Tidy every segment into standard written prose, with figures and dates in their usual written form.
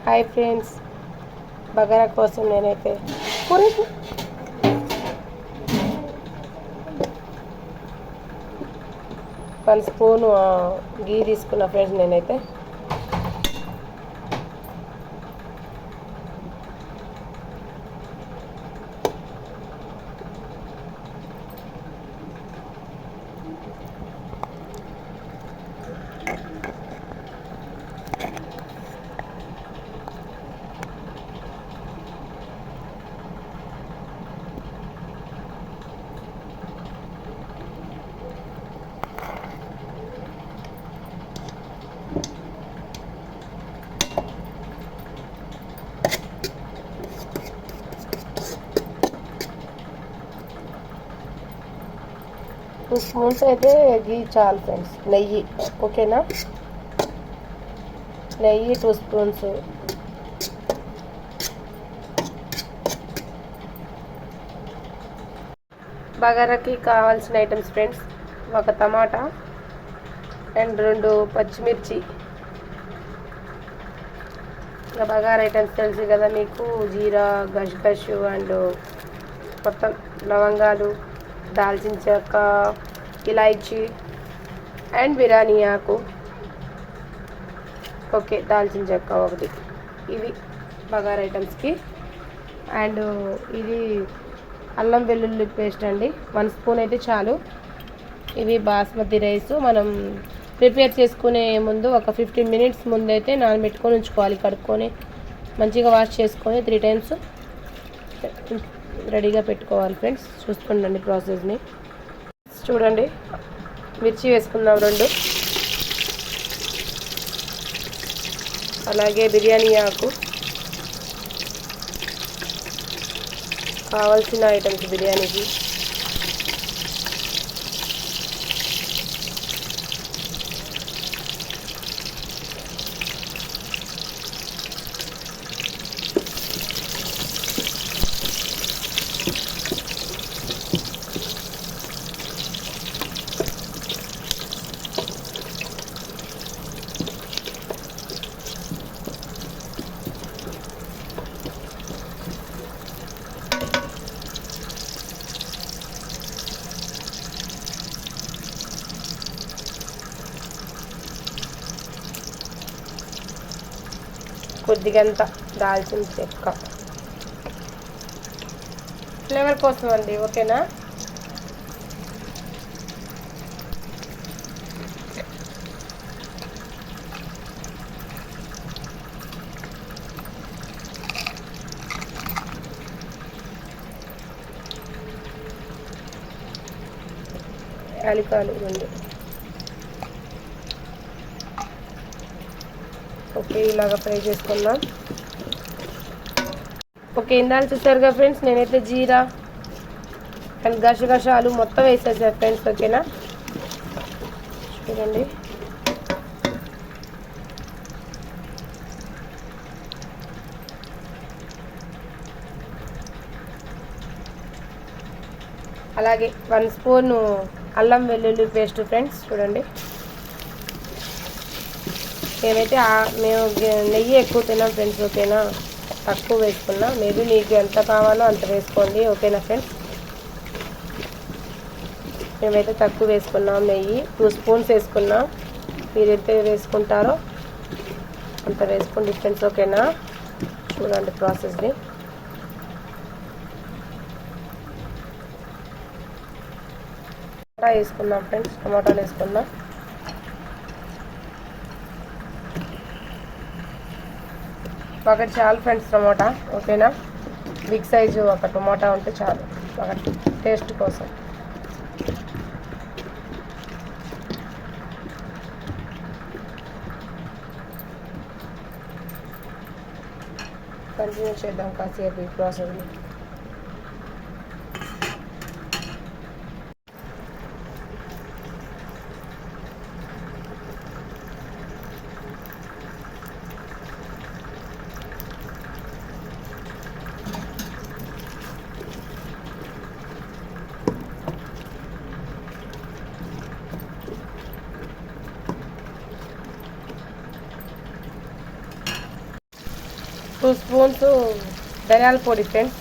Hi friends, bagara కోసం నేనైతే 1 spoon గీ తీసుకున్న ఫ్రెండ్స్. నేనైతే టూ స్పూన్స్ అయితే గీ చాలు ఫ్రెండ్స్. నెయ్యి ఓకేనా, నెయ్యి 2 స్పూన్స్. బగారాకి కావాల్సిన ఐటమ్స్ ఫ్రెండ్స్: 1 టమాటా అండ్ 2 పచ్చిమిర్చి. ఇంకా బగారా ఐటమ్స్ తెలుసు కదా మీకు: జీరా, గష్గష్ అండ్ మొత్తం లవంగాలు, దాల్చిన చెక్క, ఇలాయచీ అండ్ బిర్యానీ ఆకు. ఓకే, దాల్చిన చెక్క 1. ఇవి బగారా ఐటమ్స్కి. అండ్ ఇది అల్లం వెల్లుల్లి పేస్ట్ అండి, 1 స్పూన్ అయితే చాలు. ఇవి బాస్మతి రైస్. మనం ప్రిపేర్ చేసుకునే ముందు ఒక 15 మినిట్స్ ముందైతే నానబెట్టుకొని ఉంచుకోవాలి. కడుక్కొని మంచిగా వాష్ చేసుకొని 3 టైమ్స్ రెడీగా పెట్టుకోవాలి ఫ్రెండ్స్. చూస్తుండండి ప్రాసెస్ని. చూడండి, మిర్చి వేసుకుందాం 2. అలాగే బిర్యానీ ఆకు. కావాల్సిన ఐటమ్స్ బిర్యానీకి: కొద్దిగంత దాల్చిన చెక్క ఫ్లేవర్ కోసం అండి, ఓకేనా. యాలకులు 2. ఓకే, ఇలాగ ఫ్రై చేసుకుందాం. ఓకే, ఇందాక చూసారుగా ఫ్రెండ్స్, నేనైతే జీరా అండ్ గసగసాలు మొత్తం వేసేసాను ఫ్రెండ్స్, ఓకేనా. చూడండి, అలాగే 1 స్పూను అల్లం వెల్లుల్లి పేస్ట్ ఫ్రెండ్స్. చూడండి, మేము నెయ్యి ఎక్కువ తిన్నాం ఫ్రెండ్స్, ఓకేనా. తక్కువ వేసుకున్నా, మేబీ మీకు ఎంత కావాలో అంత వేసుకోండి, ఓకేనా ఫ్రెండ్స్. మేమైతే తక్కువ వేసుకున్నాం. నెయ్యి 2 స్పూన్స్ వేసుకున్నాం. మీరు ఎంత వేసుకుంటారో అంత వేసుకోండి ఫ్రెండ్స్, ఓకేనా. చూడండి ప్రాసెస్ని. టమాటా వేసుకుందాం ఫ్రెండ్స్. టమాటాలు వేసుకుందాం. ఒకటి చాలు ఫ్రెండ్స్ టమాటా, ఓకేనా. బిగ్ సైజు 1 టమాటా ఉంటే చాలు, ఒక టేస్ట్ కోసం. కంటిన్యూ చేద్దాం కాసేపు ఈ ప్రాసెస్ని. 2 స్పూన్స్ ధనియాల పొడి ఫ్రెండ్స్.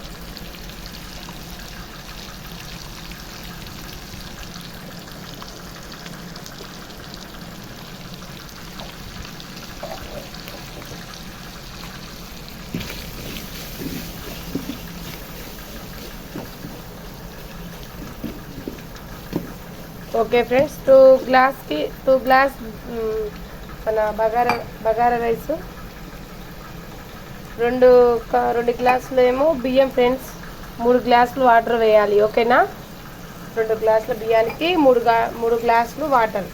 ఓకే ఫ్రెండ్స్, 2 గ్లాస్ మన బగారా రైస్, 2 గ్లాసులు ఏమో బియ్యం ఫ్రెండ్స్, 3 గ్లాసులు వాటర్ వేయాలి. ఓకేనా? 2 గ్లాసుల బియ్యానికి 3 గ్లాసులు వాటర్.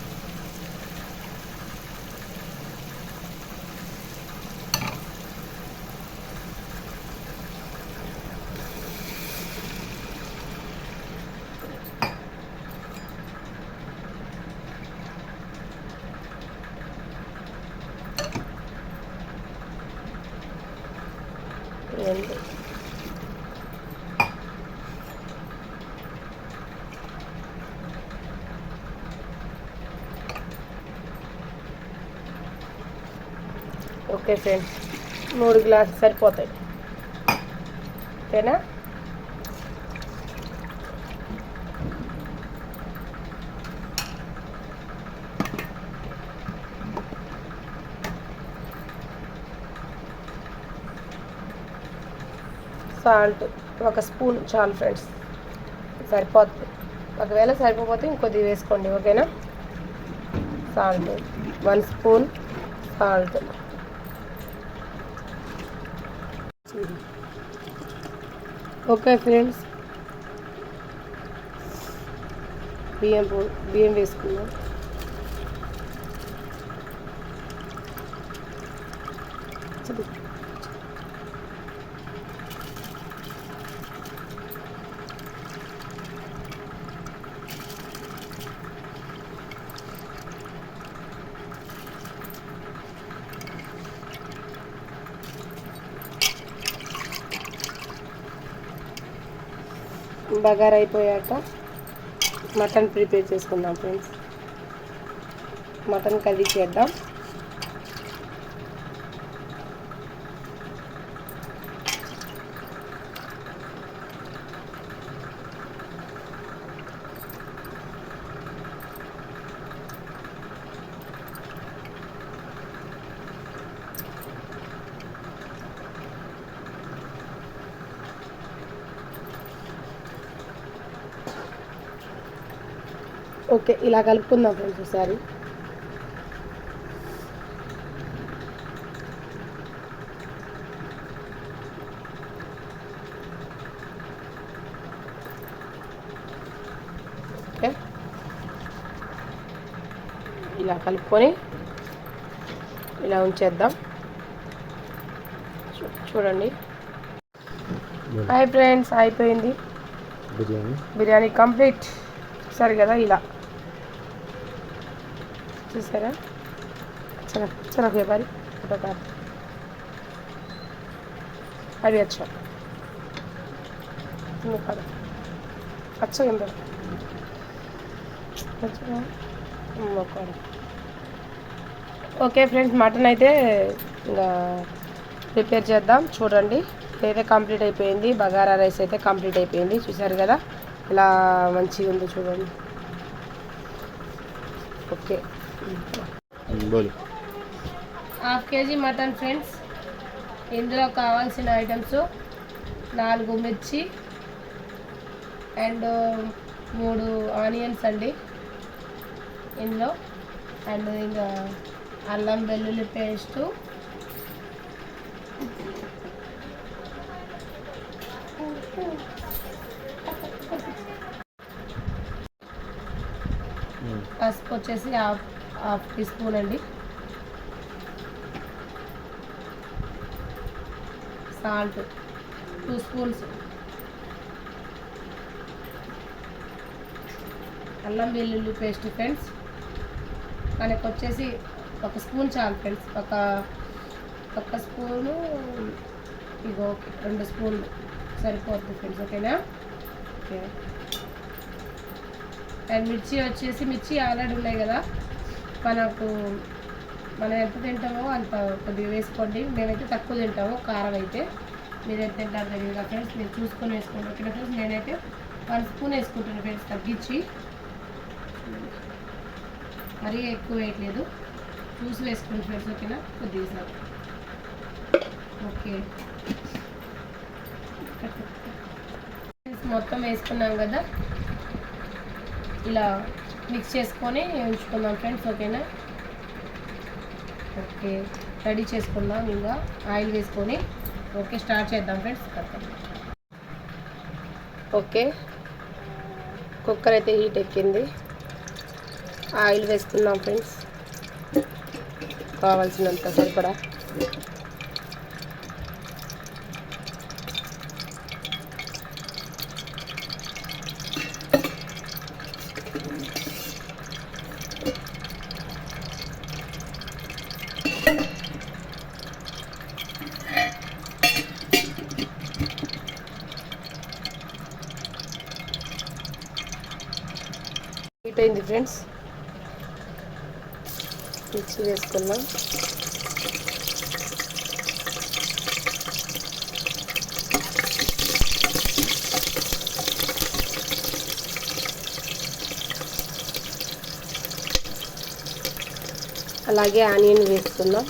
ఓకే ఫ్రెండ్స్, 3 గ్లాసులు సరిపోతాయి. ఓకేనా? సాల్ట్ 1 స్పూన్ చాలు ఫ్రెండ్స్, సరిపోతుంది. ఒకవేళ సరిపోతే ఇంకొద్ది వేసుకోండి. ఓకేనా? Salt 1 spoon salt. Okay friends, బియ్యం వేసుకుందాం. బగారా అయిపోయాక మటన్ ప్రిపేర్ చేసుకుందాం ఫ్రెండ్స్. మటన్ కర్రీ చేద్దాం. ఓకే, ఇలా కలుపుకుందాం ఫ్రెండ్స్ ఒకసారి. ఓకే, ఇలా కలుపుకొని ఇలా ఉంచేద్దాం. చూడండి. హాయ్ ఫ్రెండ్స్, అయిపోయింది బిర్యానీ కంప్లీట్. చూసారు కదా, ఇలా చూసారా? चलो व्यापारी फोटोकार अभी अच्छा अच्छा ఓకే ఫ్రెండ్స్, మటన్ అయితే ఇంకా ప్రిపేర్ చేద్దాం. చూడండి, ఇదైతే కంప్లీట్ అయిపోయింది. బగారా రైస్ అయితే కంప్లీట్ అయిపోయింది. చూసారు కదా ఇలా మంచిగా ఉంది, చూడండి. Okay, 1/2 kg mutton friends. ఇందులో కావాల్సిన ఐటమ్స్ 4 మిర్చి అండ్ 3 ఆనియన్స్ అండి ఇందులో. అండ్ ఇంకా అల్లం వెల్లుల్లి పేస్టు, పసుపు వచ్చేసి హాఫ్ టీ స్పూన్ అండి, సాల్ట్ 2 స్పూన్స్, అల్లం వెల్లుల్లి పేస్ట్ ఫ్రెండ్స్ మనకు వచ్చేసి 1 స్పూన్ చాలు ఫ్రెండ్స్. ఒక స్పూను ఇగో 2 స్పూన్లు సరిపోతుంది ఫ్రెండ్స్. ఓకేనా? ఓకే. అండ్ మిర్చి వచ్చేసి మిర్చి ఆల్రెడీ ఉన్నాయి కదా, మనకు మనం ఎంత తింటామో అంత కొద్దిగా వేసుకోండి. మేమైతే తక్కువ తింటాము కారం అయితే. మీరు ఎంత తింటారు తెలియదు కదా ఫ్రెండ్స్, మీరు చూసుకొని వేసుకోండి. ఓకేనా ఫ్రెండ్స్, నేనైతే 1 స్పూన్ వేసుకుంటాను ఫ్రెండ్స్, తగ్గించి. మరీ ఎక్కువ వేయట్లేదు, చూసి వేసుకోండి ఫ్రెండ్స్. ఓకేనా, కొద్దిగా సార్. ఓకే, మొత్తం వేసుకున్నాం కదా, ఇలా మిక్స్ చేసుకొని ఉంచుకుందాం ఫ్రెండ్స్. ఓకేనా, ఓకే రెడీ చేసుకుందాం. ఇంకా ఆయిల్ వేసుకొని ఓకే స్టార్ట్ చేద్దాం ఫ్రెండ్స్. ఓకే, కుక్కర్ అయితే హీట్ ఎక్కింది. ఆయిల్ వేసుకుందాం ఫ్రెండ్స్, కావాల్సినంత సరిపడా. హీట్ అయింది ఫ్రెండ్స్, మిక్సీ వేసుకుందాం. అలాగే ఆనియన్ వేసుకుందాం.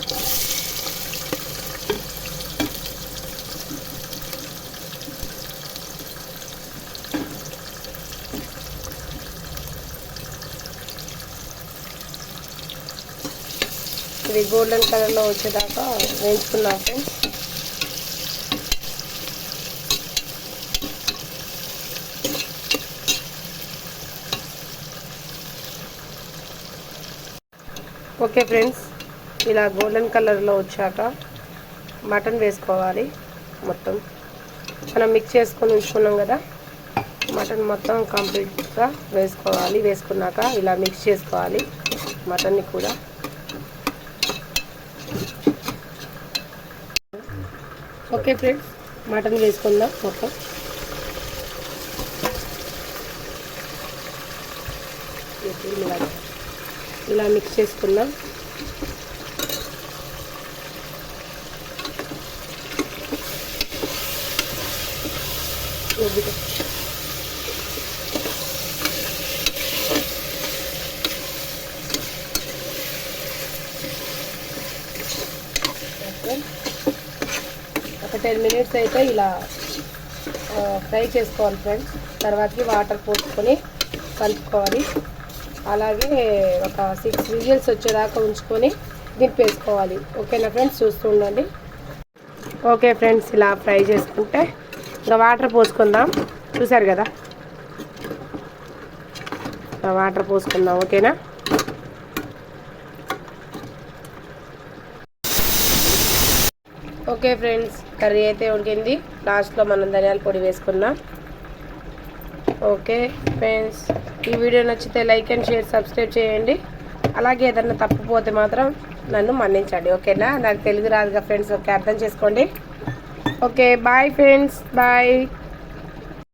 ఇది గోల్డెన్ కలర్లో వచ్చేదాకా వేయించుకున్నాం ఫ్రెండ్స్. ఓకే ఫ్రెండ్స్, ఇలా గోల్డెన్ కలర్లో వచ్చాక మటన్ వేసుకోవాలి. మొత్తం మనం మిక్స్ చేసుకొని ఉంచుకున్నాం కదా, మటన్ మొత్తం కంప్లీట్గా వేసుకోవాలి. వేసుకున్నాక ఇలా మిక్స్ చేసుకోవాలి మటన్ని కూడా. ఓకే ఫ్రెండ్స్, మటన్ వేసుకుందాం మొత్తం. ఇలా మిక్స్ చేసుకుందాం. ఒక 10 మినిట్స్ అయితే ఇలా ఫ్రై చేసుకోవాలి ఫ్రెండ్స్. తర్వాతకి వాటర్ పోసుకొని కలుపుకోవాలి. అలాగే ఒక 6 విజిల్స్ వచ్చేదాకా ఉంచుకొని దింపేసుకోవాలి. ఓకేనా ఫ్రెండ్స్, చూస్తూ ఉండండి. ఓకే ఫ్రెండ్స్, ఇలా ఫ్రై చేసుకుంటే ఇంకా వాటర్ పోసుకుందాం. చూసారు కదా, వాటర్ పోసుకుందాం. ఓకేనా, ఓకే ఫ్రెండ్స్, కర్రీ అయితే ఉడికింది. లాస్ట్లో మనం ధనియాల పొడి వేసుకుందాం. ఓకే ఫ్రెండ్స్, ఈ వీడియో నచ్చితే లైక్ అండ్ షేర్, సబ్స్క్రైబ్ చేయండి. అలాగే ఏదన్నా తప్పుపోతే మాత్రం నన్ను మన్నించండి. ఓకేనా, నాకు తెలుగు రాదుగా ఫ్రెండ్స్. ఓకే, అర్థం చేసుకోండి. Okay, bye friends, bye.